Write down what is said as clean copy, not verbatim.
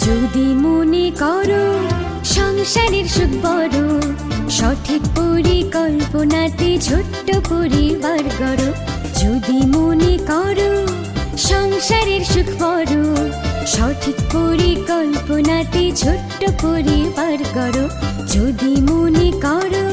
যদি মনে করো সংসারের সুখ বড়, সঠিক পরিকল্পনাতে ছোট্ট পরিবার গড়ো। যদি মনে করো সংসারের সুখ বড়, সঠিক পরিকল্পনাতে ছোট্ট পরিবার গড়ো। যদি মনে করো